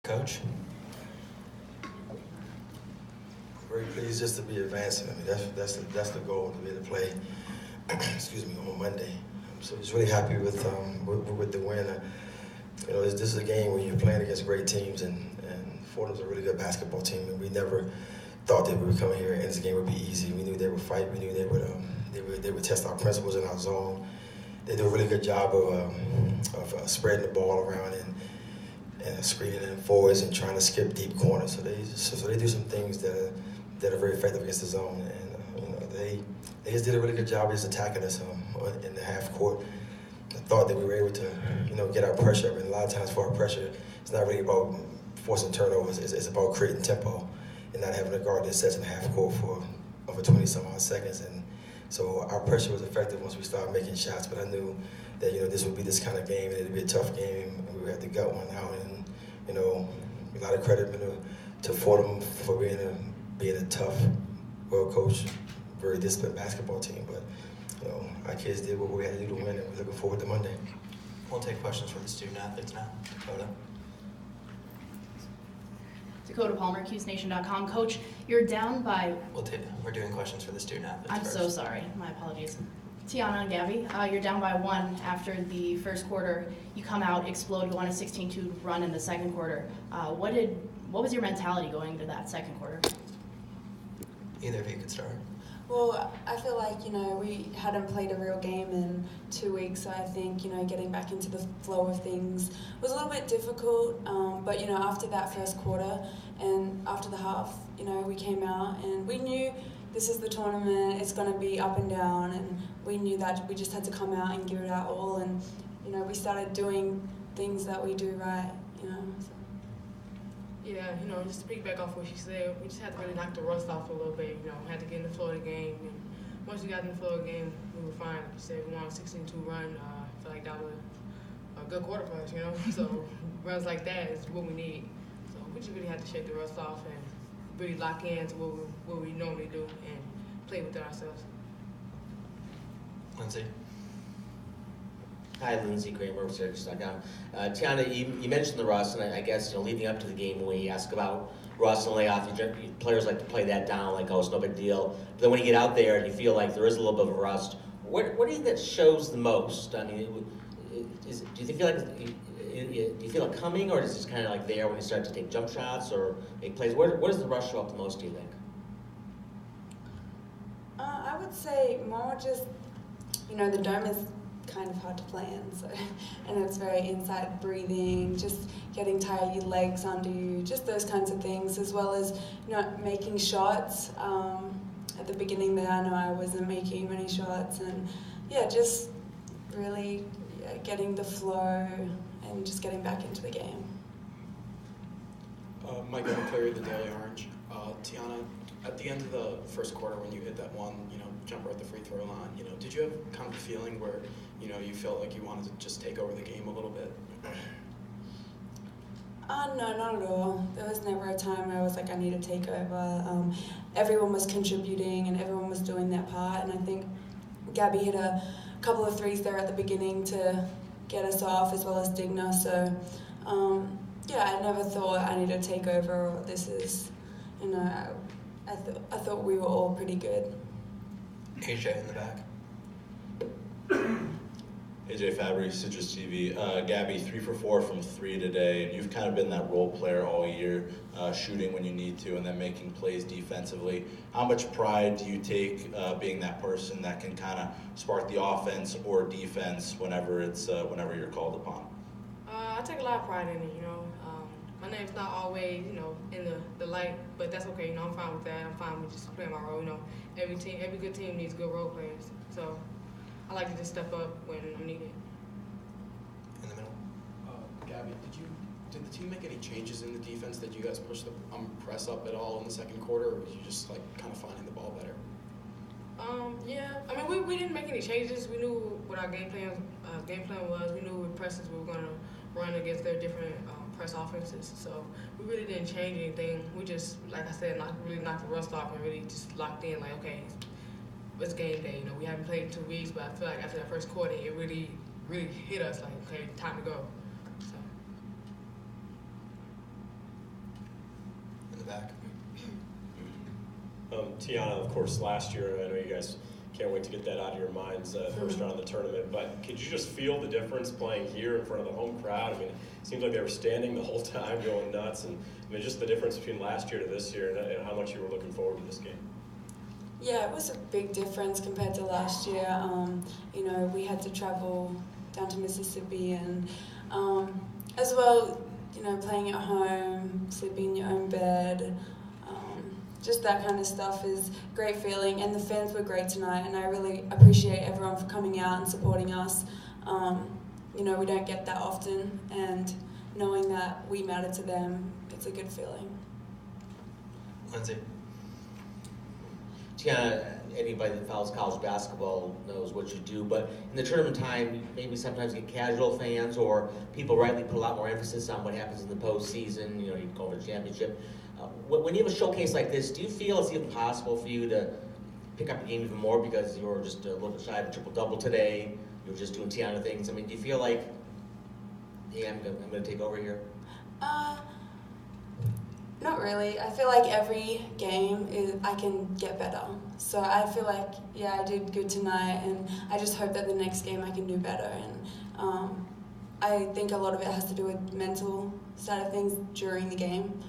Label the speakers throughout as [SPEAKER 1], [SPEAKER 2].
[SPEAKER 1] Coach?
[SPEAKER 2] Very pleased just to be advancing. I mean, that's the goal, to be able to play. Excuse me, on Monday. So just really happy with the win. This is a game where you're playing against great teams, and Fordham's a really good basketball team, and we never thought that we would come here and this game would be easy. We knew they would fight. We knew they would test our principles in our zone. They do a really good job of spreading the ball around and screening in forwards and trying to skip deep corners. So they do some things that are very effective against the zone, and they just did a really good job of just attacking us in the half court. I thought that we were able to get our pressure up, and a lot of times for our pressure, it's not really about forcing turnovers. It's about creating tempo and not having to guard their sets in the half court for over 20-some-odd seconds. And so our pressure was effective once we started making shots, but I knew that this would be this kind of game, and it'd be a tough game, and we would have to gut one out. And a lot of credit to Fordham for being a tough, well-coached, very disciplined basketball team. But our kids did what we had to do to win, and we're looking forward to Monday.
[SPEAKER 1] We'll take questions from the student athletes now.
[SPEAKER 3] Dakota Palmer, CuseNation.com. Coach, you're down by...
[SPEAKER 1] We're doing questions for the student athletes
[SPEAKER 3] I'm
[SPEAKER 1] first.
[SPEAKER 3] so sorry. My apologies. Tiana and Gabby, you're down by 1 after the first quarter. You come out, explode, go on a 16-2 run in the second quarter. What was your mentality going into that second quarter?
[SPEAKER 1] Either of you could start.
[SPEAKER 4] Well, I feel like, we hadn't played a real game in 2 weeks, so I think, getting back into the flow of things was a little bit difficult. But, after that first quarter and after the half, we came out and we knew this is the tournament, it's going to be up and down, and we knew that we just had to come out and give it our all. And, we started doing things that we do right, So.
[SPEAKER 5] Yeah, just to piggyback off what she said, we just had to really knock the rust off a little bit, We had to get in the flow of the game. And once we got in the flow of the game, we were fine. Like you said, we won a 16-2 run. I feel like that was a good quarter for us, So runs like that is what we need. So we just really had to shake the rust off and really lock in to what we normally do and play within ourselves.
[SPEAKER 1] Lindsay?
[SPEAKER 6] Hi, Lindsey Kramer, Syracuse.com. Tiana, you mentioned the rust, and I guess leading up to the game when we ask about rust and layoff, players like to play that down like, oh, it's no big deal. But then when you get out there and you feel like there is a little bit of rust, what do you think that shows the most? I mean, do you feel it coming, or is it just kind of like there when you start to take jump shots or make plays? Where does the rust show up the most, do you think?
[SPEAKER 4] I would say more just, the dome is kind of hard to play in, and it's very inside breathing, just getting tired, your legs under you, just those kinds of things, as well as making shots. At the beginning there, I know I wasn't making many shots, and just really getting the flow and just getting back into the game.
[SPEAKER 7] Mike Cleary, the Daily Orange. Tiana, at the end of the first quarter when you hit that one, jumper at the free throw line, did you have kind of a feeling where, you felt like you wanted to just take over the game a little bit?
[SPEAKER 4] No, not at all. There was never a time where I was like, I need to take over. Everyone was contributing and everyone was doing their part, and I think Gabby hit a couple of threes there at the beginning to get us off, as well as Digna. So, I never thought I need to take over, or this is, I thought we were all pretty good.
[SPEAKER 1] AJ in the back.
[SPEAKER 8] AJ Fabry, Citrus TV. Gabby, 3 for 4 from 3 today, and you've kind of been that role player all year, shooting when you need to and then making plays defensively. How much pride do you take being that person that can kind of spark the offense or defense whenever you're called upon?
[SPEAKER 5] I take a lot of pride in it, My name's not always, in the light, but that's okay, I'm fine with that. I'm fine with just playing my role, Every good team needs good role players. So I like to just step up when I'm needed.
[SPEAKER 1] In the middle.
[SPEAKER 7] Gabby, did the team make any changes in the defense? Did you guys push the press up at all in the second quarter, or was you just kind of finding the ball better?
[SPEAKER 5] We didn't make any changes. We knew what our game plan was. We knew what presses we were going to run against their different press offenses. So we really didn't change anything. We just, like I said, really knocked the rust off and really just locked in, like, okay, it's game day. We haven't played in 2 weeks, but I feel like after that first quarter, it really, really hit us, like, okay, time to go. So.
[SPEAKER 1] back.
[SPEAKER 9] Tiana, of course, last year, I know you guys can't wait to get that out of your minds, first round of the tournament, but could you just feel the difference playing here in front of the home crowd? I mean, it seems like they were standing the whole time going nuts, and I mean, just the difference between last year to this year and how much you were looking forward to this game.
[SPEAKER 4] Yeah, it was a big difference compared to last year. You know, we had to travel down to Mississippi, and as well, you know, playing at home, sleeping in your own bed, just that kind of stuff is a great feeling. And the fans were great tonight, and I really appreciate everyone for coming out and supporting us. You know, we don't get that often, and knowing that we matter to them, it's a good feeling.
[SPEAKER 1] Lindsay.
[SPEAKER 6] Tiana, anybody that follows college basketball knows what you do, but in the tournament time, maybe sometimes get casual fans or people rightly put a lot more emphasis on what happens in the postseason, you know, you go over the championship. When you have a showcase like this, do you feel it's even possible for you to pick up the game even more because you were just a little bit shy of a triple-double today, you were just doing Tiana things? I mean, do you feel like, hey, I'm going to take over here?
[SPEAKER 4] Not really. I feel like every game I can get better. So I feel like, yeah, I did good tonight, and I just hope that the next game I can do better. And I think a lot of it has to do with mental side of things during the game,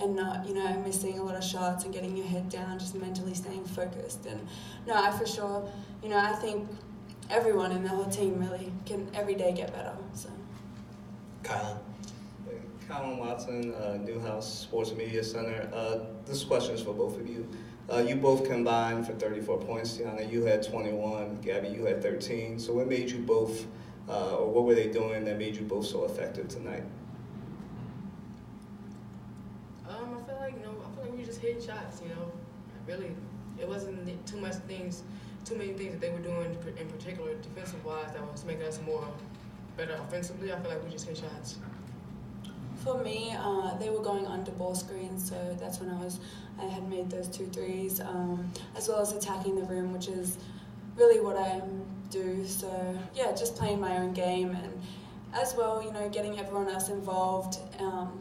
[SPEAKER 4] and not, you know, missing a lot of shots and getting your head down, just mentally staying focused. And no, I for sure, you know, I think everyone in the whole team really can every day get better. So.
[SPEAKER 1] Kylan.
[SPEAKER 10] Colin Watson, Newhouse Sports Media Center. This question is for both of you. You both combined for 34 points. Tiana, you had 21. Gabby, you had 13. So what made you both, or what were they doing that made you both so effective tonight?
[SPEAKER 5] I feel like, you know, we were just hitting shots, you know. Really, it wasn't too many things that they were doing in particular defensive-wise that was making us more better offensively. I feel like we just hit shots.
[SPEAKER 4] For me, they were going under ball screens, so that's when I had made those 2 threes, as well as attacking the rim, which is really what I do. So yeah, just playing my own game, and as well, you know, getting everyone else involved,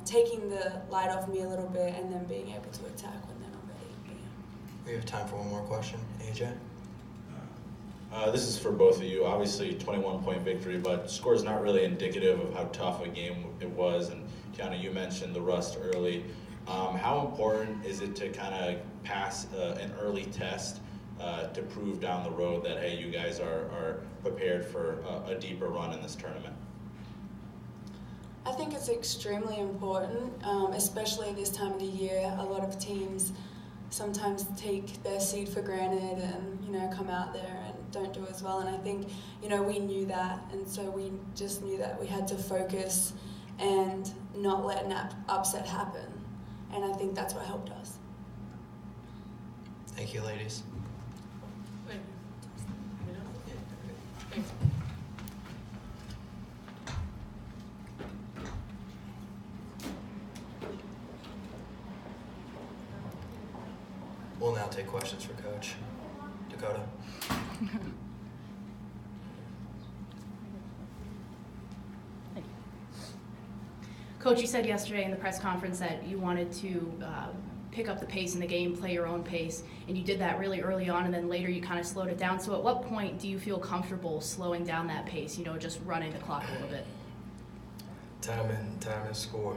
[SPEAKER 4] taking the light off me a little bit, and then being able to attack when they're not ready. But, yeah.
[SPEAKER 1] We have time for one more question. AJ?
[SPEAKER 8] This is for both of you. Obviously, 21-point victory, but score is not really indicative of how tough a game it was. And Tiana, you mentioned the rust early. How important is it to kind of pass an early test to prove down the road that, hey, you guys are prepared for a deeper run in this tournament?
[SPEAKER 4] I think it's extremely important, especially this time of the year. A lot of teams sometimes take their seed for granted and, you know, come out there and don't do as well. And I think, you know, we knew that, and so we just knew that we had to focus and not let an upset happen. And I think that's what helped us.
[SPEAKER 1] Thank you, ladies.
[SPEAKER 5] Thank you. Thanks.
[SPEAKER 1] We'll now take questions for Coach. Dakota.
[SPEAKER 3] Coach, you said yesterday in the press conference that you wanted to pick up the pace in the game, play your own pace, and you did that really early on, and then later you kind of slowed it down. So at what point do you feel comfortable slowing down that pace, you know, just running the clock a little bit?
[SPEAKER 2] Time and score.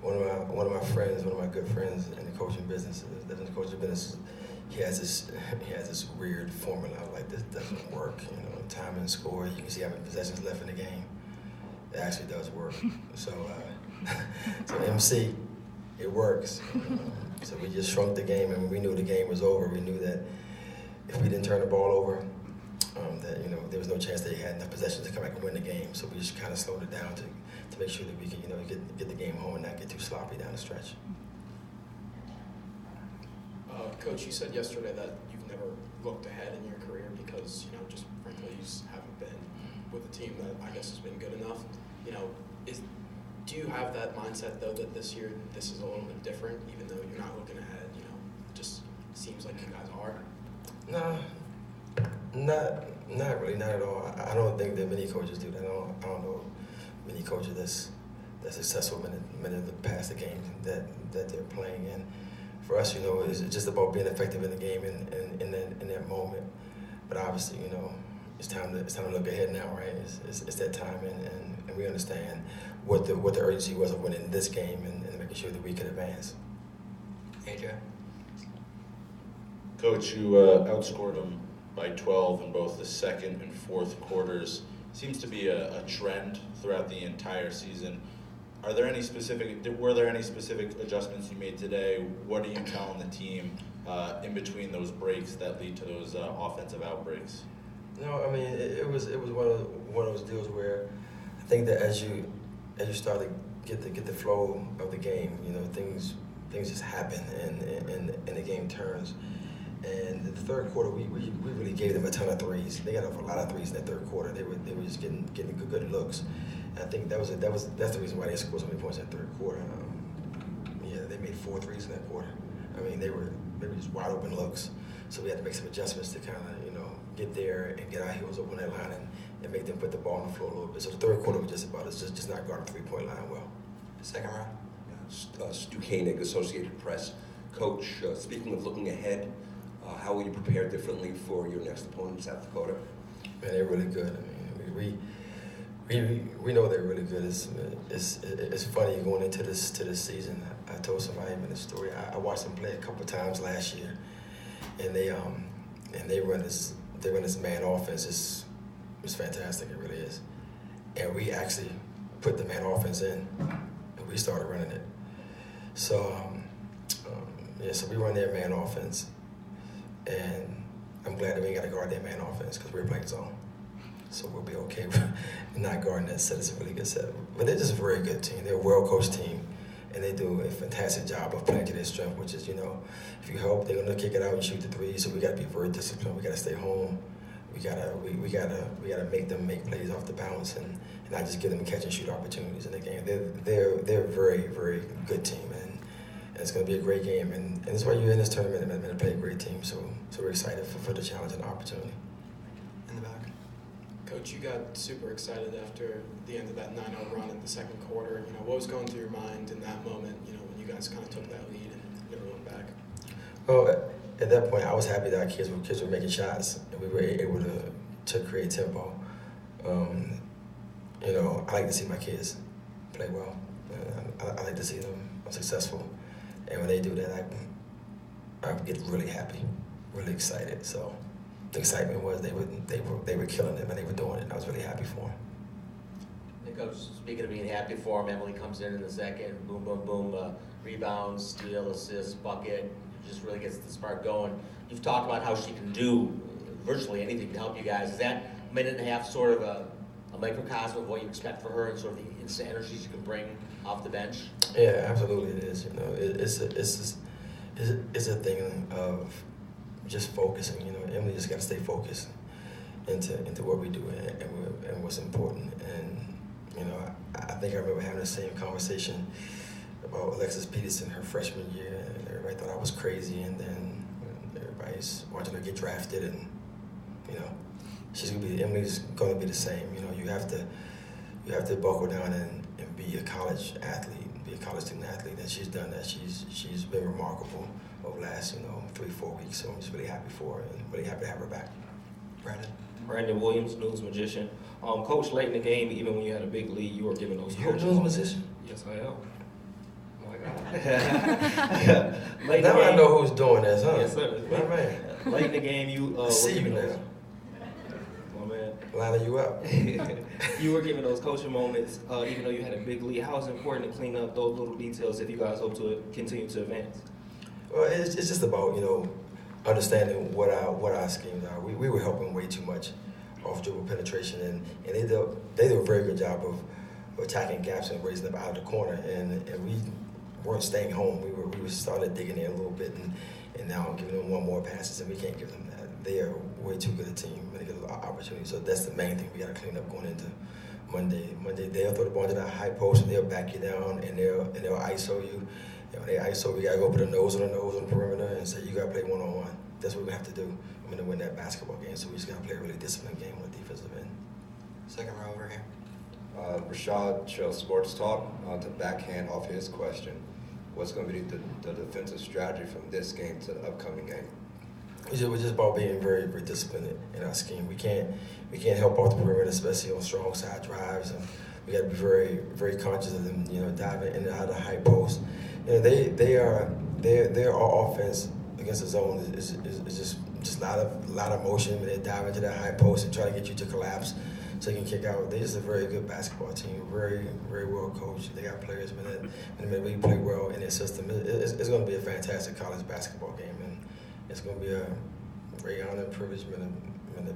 [SPEAKER 2] You know, I have one of my friends, one of my good friends in the coaching business, he has this weird formula like this doesn't work. You know, time and score. You can see how many possessions left in the game. It actually does work. So MC, it works. So we just shrunk the game, and we knew the game was over. We knew that if we didn't turn the ball over, that, you know, there was no chance they had enough possessions to come back and win the game. So we just kind of slowed it down to make sure that we could, you know, get the game home and not get too sloppy down the stretch.
[SPEAKER 7] Coach, you said yesterday that you've never looked ahead in your career because, you know, just frankly you just haven't been with a team that I guess has been good enough. You know, do you have that mindset though that this year this is a little bit different, even though you're not looking ahead? You know, it just seems like you guys are.
[SPEAKER 2] No, not really, not at all. I don't think that many coaches do that. I don't know many coaches that's successful many of the past games that they're playing. And for us, you know, it's just about being effective in the game and in that moment. But obviously, you know, it's time to look ahead now, right? It's that time, and we understand what the urgency was of winning this game and making sure that we could advance.
[SPEAKER 1] AJ?
[SPEAKER 8] Coach, you outscored them by 12 in both the second and fourth quarters. Seems to be a trend throughout the entire season. Were there any specific adjustments you made today? What are you telling the team in between those breaks that lead to those offensive outbreaks?
[SPEAKER 2] No, I mean it was one of those deals where I think that as you start to get the flow of the game, you know, things just happen and the game turns. And the third quarter, we really gave them a ton of threes. They got off a lot of threes in the third quarter. They were just getting good looks. And I think that's the reason why they scored so many points in the third quarter. They made 4 threes in that quarter. I mean, they were just wide open looks. So we had to make some adjustments to kind of, you know, get there and get our heels up on that line and make them put the ball on the floor a little bit. So the third quarter was just about us just not guarding the 3-point line well.
[SPEAKER 1] Second round?
[SPEAKER 11] Stu Koenig, Associated Press. Coach, speaking of looking ahead, how will you prepare differently for your next opponent in South Dakota?
[SPEAKER 2] Man, they're really good. I mean, we know they're really good. It's funny going into this season. I told somebody in the story. I watched them play a couple times last year, and they run this man offense. It's fantastic. It really is. And we actually put the man offense in, and we started running it. So so we run their man offense. And I'm glad that we ain't got to guard that man offense because we're playing zone. So we'll be okay with not guarding that set. It's a really good set. But they're just a very good team. They're a well-coached team, and they do a fantastic job of playing to their strength, which is, you know, if you help, they're going to kick it out and shoot the three. So we got to be very disciplined. We got to stay home. We gotta make them make plays off the bounce and not just give them catch and shoot opportunities in the game. They're a very, very good team, and it's going to be a great game. And that's why you're in this tournament and to play a great team. So we're excited for the challenge and the opportunity.
[SPEAKER 1] In the back.
[SPEAKER 7] Coach, you got super excited after the end of that 9-0 run in the second quarter. You know, what was going through your mind in that moment, you know, when you guys kind of took that lead and never looked back?
[SPEAKER 2] Well, at that point, I was happy that our kids were making shots and we were able to create tempo. You know, I like to see my kids play well. I like to see them successful. And when they do that, I get really happy, really excited. So the excitement was they were killing them and they were doing it. And I was really happy for them.
[SPEAKER 6] Hey, Coach, speaking of being happy for him, Emily comes in the second, boom, boom, boom, rebound, steal, assist, bucket, just really gets the spark going. You've talked about how she can do virtually anything to help you guys. Is that a minute and a half sort of a microcosm of what you expect for her and sort of the instant energy she can bring off the bench?
[SPEAKER 2] Yeah, absolutely it is. You know, it's a thing of just focusing. You know, Emily just got to stay focused into what we do and what's important. And you know, I think I remember having the same conversation about Alexis Peterson her freshman year, and everybody thought I was crazy, and then everybody's watching her get drafted, and you know, Emily's gonna be the same. You know, you have to buckle down and be a college athlete, be a college student athlete, and she's done that. She's been remarkable over the last 3-4 weeks. So I'm just really happy for her and really happy to have her back.
[SPEAKER 12] Brandon Williams, News Magician. Coach, late in the game, even when you had a big lead, you were giving those coaches.
[SPEAKER 2] You're a News Magician?
[SPEAKER 12] Yes, I am. Oh my God. Late
[SPEAKER 2] now
[SPEAKER 12] game,
[SPEAKER 2] I know who's doing this, huh?
[SPEAKER 12] Yes, sir.
[SPEAKER 2] My man.
[SPEAKER 12] Late in the game, you
[SPEAKER 2] I see you
[SPEAKER 12] those.
[SPEAKER 2] now.
[SPEAKER 12] My man.
[SPEAKER 2] Lining you up.
[SPEAKER 12] You were giving those coaching moments, even though you had a big lead. How is it important to clean up those little details if you guys hope to continue to advance?
[SPEAKER 2] Well, it's just about, understanding what our schemes are. We were helping way too much off dribble penetration, and they do a very good job of attacking gaps and raising them out of the corner, and we weren't staying home. We started digging in a little bit, and now I'm giving them one more passes, and we can't give them that. They are way too good a team, and they get a lot of opportunity. So that's the main thing we got to clean up going into Monday. They'll throw the ball to that high post, and they'll back you down, and they'll ISO you. When they ISO, we got to go put a nose on the perimeter and say, you got to play one-on-one. That's what we have to do. I'm going to win that basketball game, so we just got to play a really disciplined game on the defensive end.
[SPEAKER 1] Second row over here.
[SPEAKER 11] Rashad chose Sports Talk to backhand off his question. What's going to be the defensive strategy from this game to the upcoming game?
[SPEAKER 2] It's just about being very, very disciplined in our scheme. We can't help off the perimeter, especially on strong side drives, and we got to be very, very conscious of them, diving in and out of the high post. Their offense against the zone is just a lot of motion when they dive into that high post and try to get you to collapse so they can kick out. They're just a very good basketball team, very, very well coached. They got players when they really play well in their system. It's going to be a fantastic college basketball game, and it's going to be a great honor and privilege to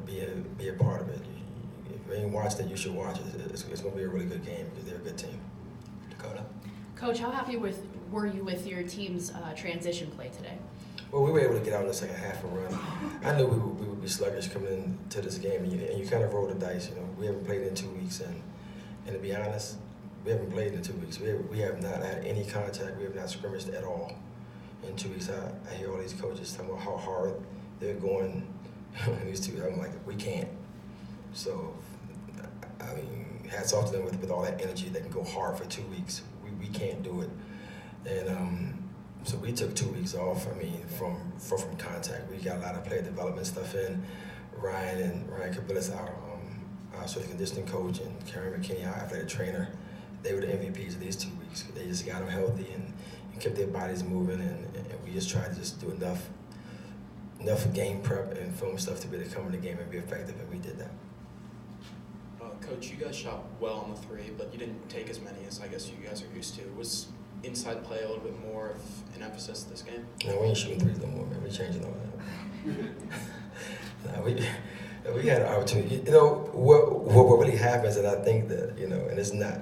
[SPEAKER 2] be a part of it. If you ain't watched it, you should watch it. It's going to be a really good game because they're a good team.
[SPEAKER 1] Dakota?
[SPEAKER 3] Coach, how happy were you with your team's transition play today?
[SPEAKER 2] Well, we were able to get out in the second half and run. I knew we would be sluggish coming into this game, and you kind of roll the dice. We haven't played in 2 weeks, and to be honest, we haven't played in 2 weeks. We have not had any contact. We have not scrimmaged at all in 2 weeks. I hear all these coaches talking about how hard they're going in these 2 weeks. I'm like, we can't. So, I mean, hats off to them with all that energy. They can go hard for 2 weeks. We can't do it, and so we took 2 weeks off. I mean, from contact, we got a lot of player development stuff in. Ryan Kabilis, our strength conditioning coach, and Karen McKinney, our athletic trainer, they were the MVPs of these 2 weeks. They just got them healthy and kept their bodies moving, and we just tried to just do enough game prep and film stuff to be able to come in the game and be effective, and we did that.
[SPEAKER 7] Coach, you guys shot well on the three, but you didn't take as many as I guess you guys are used to. Was inside play a little bit more of an emphasis this game?
[SPEAKER 2] No, we ain't shooting threes no more, man. We're changing all that. We had an opportunity. What really happens, and I think that, and it's not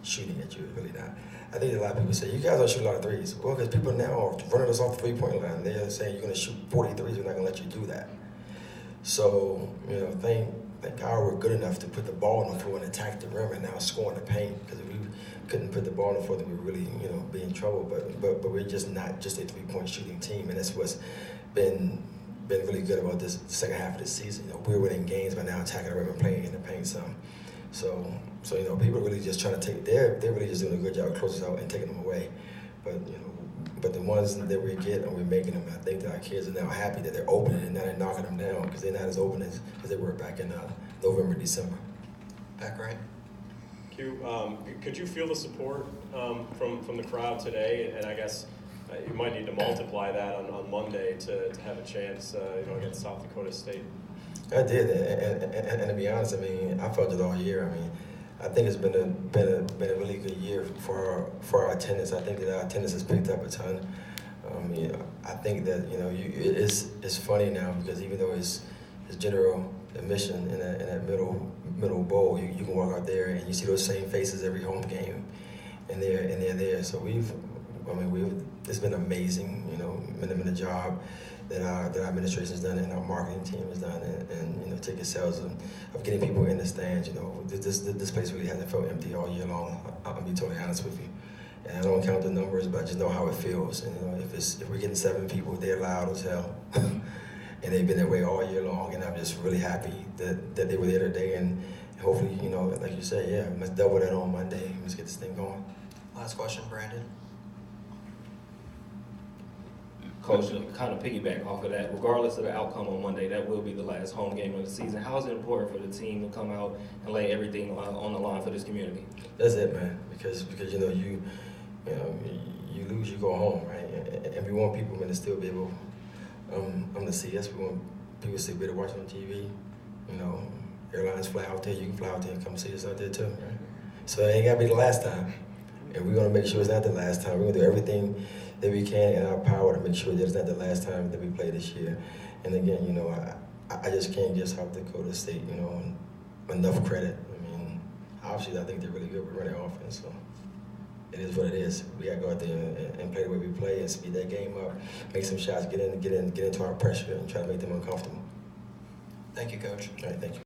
[SPEAKER 2] shooting at you, it's really not. I think that a lot of people say, you guys don't shoot a lot of threes. Well, because people now are running us off the three-point line. They're saying you're going to shoot 40 threes, we're not going to let you do that. So, thank God we're good enough to put the ball on the floor and attack the rim and now score in the paint, because if we couldn't put the ball on the floor, then we really, be in trouble. But we're just not just a three-point shooting team, and that's what's been really good about this second half of this season. We're winning games by now attacking the rim and playing in the paint some. So people are really just trying to they're really just doing a good job of closing out and taking them away. But the ones that we get and we're making them, I think that our kids are now happy that they're open and now they're knocking them down, because they're not as open as they were back in November, December.
[SPEAKER 1] Back right.
[SPEAKER 9] Q, could you feel the support from the crowd today? And I guess you might need to multiply that on Monday to have a chance, against South Dakota State.
[SPEAKER 2] I did, and to be honest, I mean, I felt it all year. I mean, I think it's been a really good year for our attendance. I think that our attendance has picked up a ton. I think that it's funny now, because even though it's general admission in that middle bowl, you can walk out there and you see those same faces every home game, and they're there. So it's been amazing, the job that our administration's done and our marketing team has done, and ticket sales of getting people in the stands. This place really hasn't felt empty all year long. I'll be totally honest with you. And I don't count the numbers, but I just know how it feels. And if we're getting 7 people, they're loud as hell, and they've been that way all year long. And I'm just really happy that they were there today. And hopefully, like you say, yeah, let's double that on Monday. Let's get this thing going.
[SPEAKER 1] Last question, Brandon.
[SPEAKER 12] Coach, to kind of piggyback off of that, regardless of the outcome on Monday, that will be the last home game of the season. How is it important for the team to come out and lay everything on the line for this community?
[SPEAKER 2] That's it, man. Because you lose, you go home, right? And we want people, man, to still be able to see us. We want people to still be able to watch on TV. Airlines fly out there. You can fly out there and come see us out there too, right? So it ain't gotta be the last time, and we're gonna make sure it's not the last time. We're gonna do everything that we can in our power to make sure that it's not the last time that we play this year. And again, I just can't give South Dakota State, enough credit. I mean, obviously I think they're really good. We're running offense, so it is what it is. We gotta go out there and play the way we play and speed that game up, make some shots, get into our pressure, and try to make them uncomfortable.
[SPEAKER 1] Thank you, Coach.
[SPEAKER 2] All right, thank you.